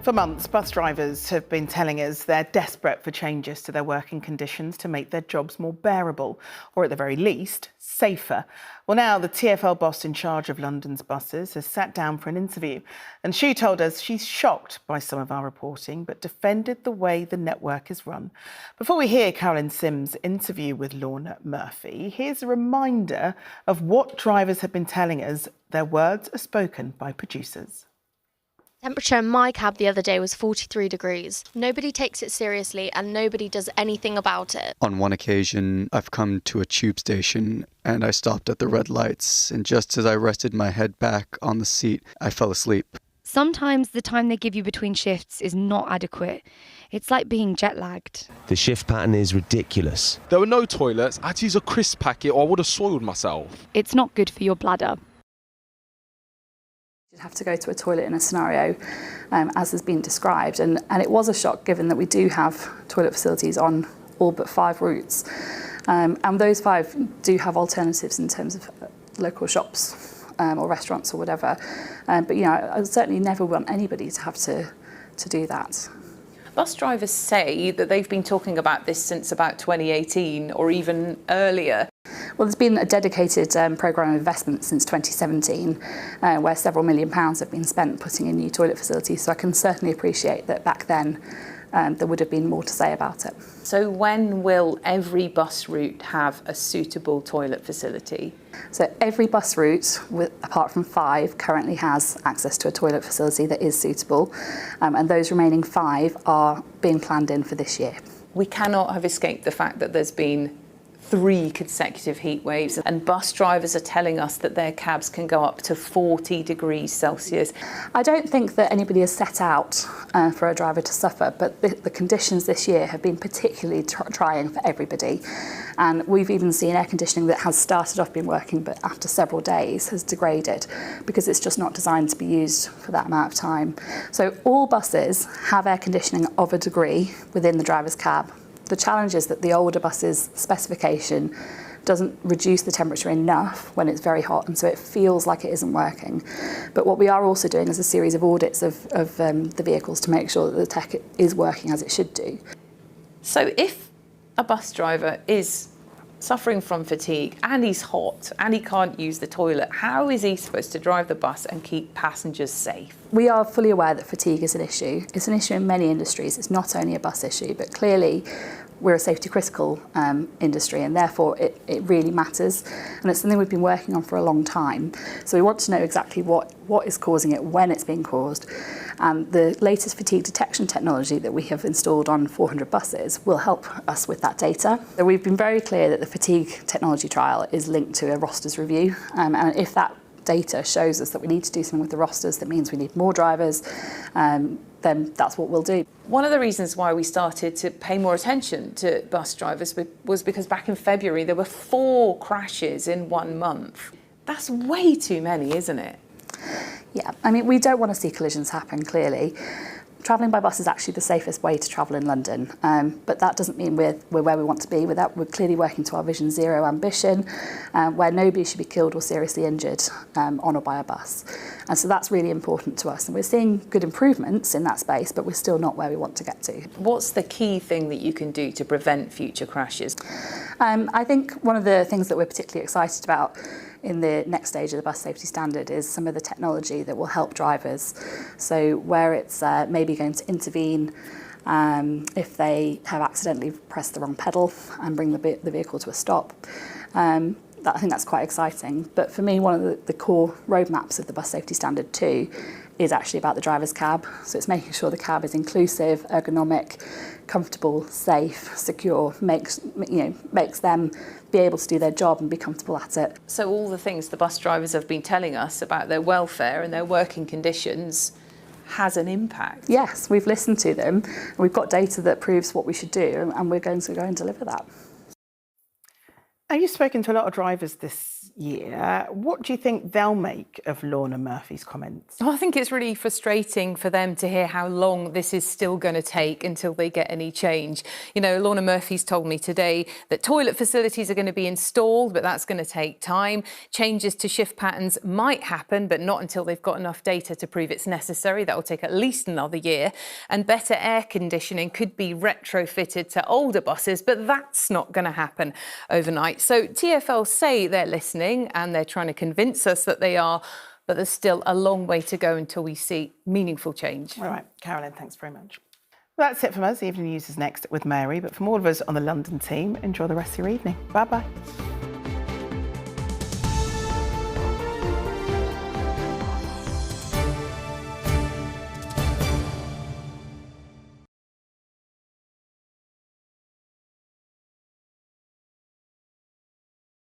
For months, bus drivers have been telling us they're desperate for changes to their working conditions to make their jobs more bearable, or at the very least, safer. Well, now the TfL boss in charge of London's buses has sat down for an interview, and she told us she's shocked by some of our reporting, but defended the way the network is run. Before we hear Carolyn Simms' interview with Lorna Murphy, here's a reminder of what drivers have been telling us. Their words are spoken by producers. Temperature in my cab the other day was 43 degrees. Nobody takes it seriously and nobody does anything about it. On one occasion, I've come to a tube station and I stopped at the red lights, and just as I rested my head back on the seat, I fell asleep. Sometimes the time they give you between shifts is not adequate. It's like being jet lagged. The shift pattern is ridiculous. There were no toilets. I had to use a crisp packet or I would have soiled myself. It's not good for your bladder. Have to go to a toilet in a scenario as has been described, and it was a shock given that we do have toilet facilities on all but 5 routes, and those 5 do have alternatives in terms of local shops or restaurants or whatever, but you know, I certainly never want anybody to have to do that. Bus drivers say that they've been talking about this since about 2018 or even earlier. Well, there's been a dedicated programme of investment since 2017 where several £1 million have been spent putting in new toilet facilities, so I can certainly appreciate that back then there would have been more to say about it. So when will every bus route have a suitable toilet facility? So every bus route, apart from 5, currently has access to a toilet facility that is suitable, and those remaining 5 are being planned in for this year. We cannot have escaped the fact that there's been 3 consecutive heat waves, and bus drivers are telling us that their cabs can go up to 40 degrees Celsius. I don't think that anybody has set out for a driver to suffer, but the conditions this year have been particularly trying for everybody. And we've even seen air conditioning that has started off being working, but after several days has degraded because it's just not designed to be used for that amount of time. So all buses have air conditioning of a degree within the driver's cab. The challenge is that the older buses' specification doesn't reduce the temperature enough when it's very hot, and so it feels like it isn't working. But what we are also doing is a series of audits of the vehicles to make sure that the tech is working as it should do. So if a bus driver is suffering from fatigue and he's hot and he can't use the toilet, how is he supposed to drive the bus and keep passengers safe? We are fully aware that fatigue is an issue. It's an issue in many industries. It's not only a bus issue, but clearly we're a safety critical industry, and therefore it really matters, and it's something we've been working on for a long time. So we want to know exactly what is causing it, when it's being caused, and the latest fatigue detection technology that we have installed on 400 buses will help us with that data. So we've been very clear that the fatigue technology trial is linked to a rosters review, and if that data shows us that we need to do something with the rosters, that means we need more drivers, then that's what we'll do. One of the reasons why we started to pay more attention to bus drivers was because back in February there were 4 crashes in 1 month. That's way too many, isn't it? Yeah, I mean, we don't want to see collisions happen, clearly. Travelling by bus is actually the safest way to travel in London, but that doesn't mean we're where we want to be. We're clearly working to our Vision Zero ambition, where nobody should be killed or seriously injured on or by a bus. And so that's really important to us. And we're seeing good improvements in that space, but we're still not where we want to get to. What's the key thing that you can do to prevent future crashes? I think one of the things that we're particularly excited about in the next stage of the bus safety standard is some of the technology that will help drivers. So where it's maybe going to intervene if they have accidentally pressed the wrong pedal and bring the vehicle to a stop. I think that's quite exciting. But for me, one of the core roadmaps of the bus safety standard 2 is actually about the driver's cab. So it's making sure the cab is inclusive, ergonomic, comfortable, safe, secure, makes them be able to do their job and be comfortable at it. So all the things the bus drivers have been telling us about their welfare and their working conditions has an impact? Yes, we've listened to them. We've got data that proves what we should do, and we're going to go and deliver that. Now, you've spoken to a lot of drivers this year. What do you think they'll make of Lorna Murphy's comments? Well, I think it's really frustrating for them to hear how long this is still going to take until they get any change. You know, Lorna Murphy's told me today that toilet facilities are going to be installed, but that's going to take time. Changes to shift patterns might happen, but not until they've got enough data to prove it's necessary. That will take at least another year. And better air conditioning could be retrofitted to older buses, but that's not going to happen overnight. So TfL say they're listening and they're trying to convince us that they are, but there's still a long way to go until we see meaningful change. All right, Carolyn, thanks very much. Well, that's it from us. The Evening News is next with Mary, but from all of us on the London team, enjoy the rest of your evening. Bye-bye.